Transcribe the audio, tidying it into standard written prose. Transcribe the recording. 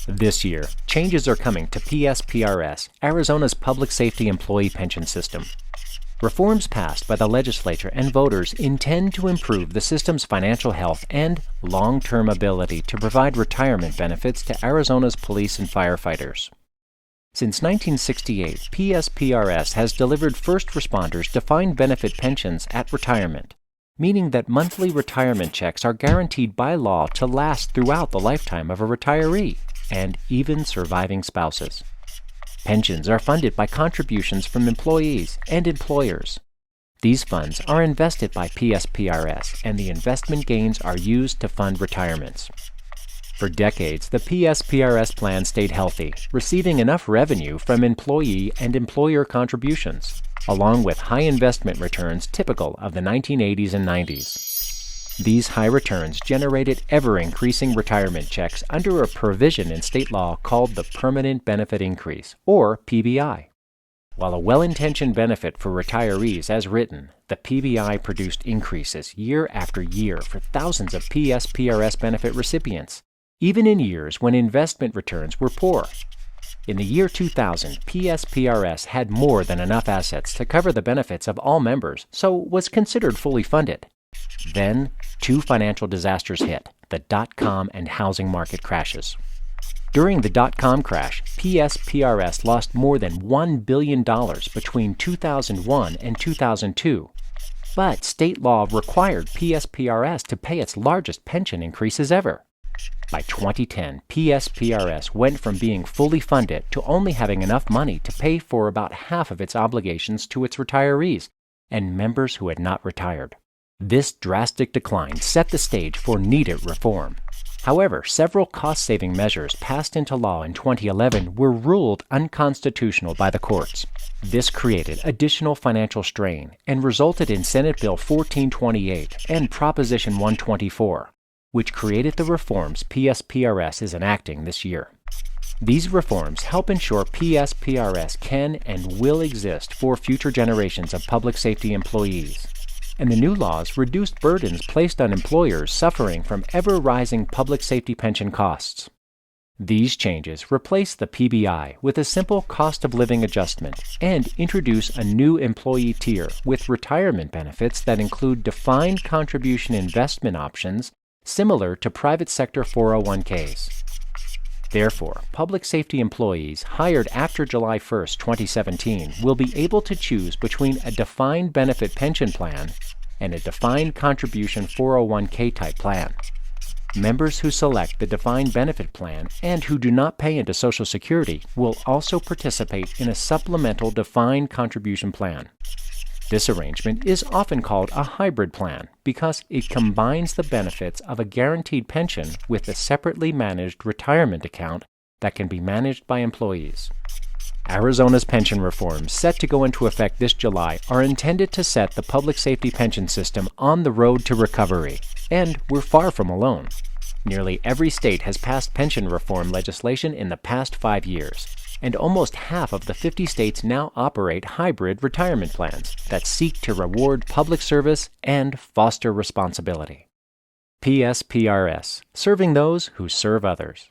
This year, changes are coming to PSPRS, Arizona's public safety employee pension system. Reforms passed by the legislature and voters intend to improve the system's financial health and long-term ability to provide retirement benefits to Arizona's police and firefighters. Since 1968, PSPRS has delivered first responders defined benefit pensions at retirement, meaning that monthly retirement checks are guaranteed by law to last throughout the lifetime of a retiree and even surviving spouses. Pensions are funded by contributions from employees and employers. These funds are invested by PSPRS, and the investment gains are used to fund retirements. For decades, the PSPRS plan stayed healthy, receiving enough revenue from employee and employer contributions, along with high investment returns typical of the 1980s and 90s. These high returns generated ever-increasing retirement checks under a provision in state law called the Permanent Benefit Increase, or PBI. While a well-intentioned benefit for retirees as written, the PBI produced increases year after year for thousands of PSPRS benefit recipients, even in years when investment returns were poor. In the year 2000, PSPRS had more than enough assets to cover the benefits of all members, so was considered fully funded. Then, two financial disasters hit, the dot-com and housing market crashes. During the dot-com crash, PSPRS lost more than $1 billion between 2001 and 2002. But state law required PSPRS to pay its largest pension increases ever. By 2010, PSPRS went from being fully funded to only having enough money to pay for about half of its obligations to its retirees and members who had not retired. This drastic decline set the stage for needed reform. However, several cost-saving measures passed into law in 2011 were ruled unconstitutional by the courts. This created additional financial strain and resulted in Senate Bill 1428 and Proposition 124, which created the reforms PSPRS is enacting this year. These reforms help ensure PSPRS can and will exist for future generations of public safety employees. And the new laws reduced burdens placed on employers suffering from ever-rising public safety pension costs. These changes replace the PBI with a simple cost of living adjustment and introduce a new employee tier with retirement benefits that include defined contribution investment options similar to private sector 401ks. Therefore, public safety employees hired after July 1, 2017 will be able to choose between a defined benefit pension plan and a defined contribution 401k type plan. Members who select the defined benefit plan and who do not pay into Social Security will also participate in a supplemental defined contribution plan. This arrangement is often called a hybrid plan because it combines the benefits of a guaranteed pension with a separately managed retirement account that can be managed by employees. Arizona's pension reforms set to go into effect this July are intended to set the public safety pension system on the road to recovery, and we're far from alone. Nearly every state has passed pension reform legislation in the past 5 years, and almost half of the 50 states now operate hybrid retirement plans that seek to reward public service and foster responsibility. PSPRS, serving those who serve others.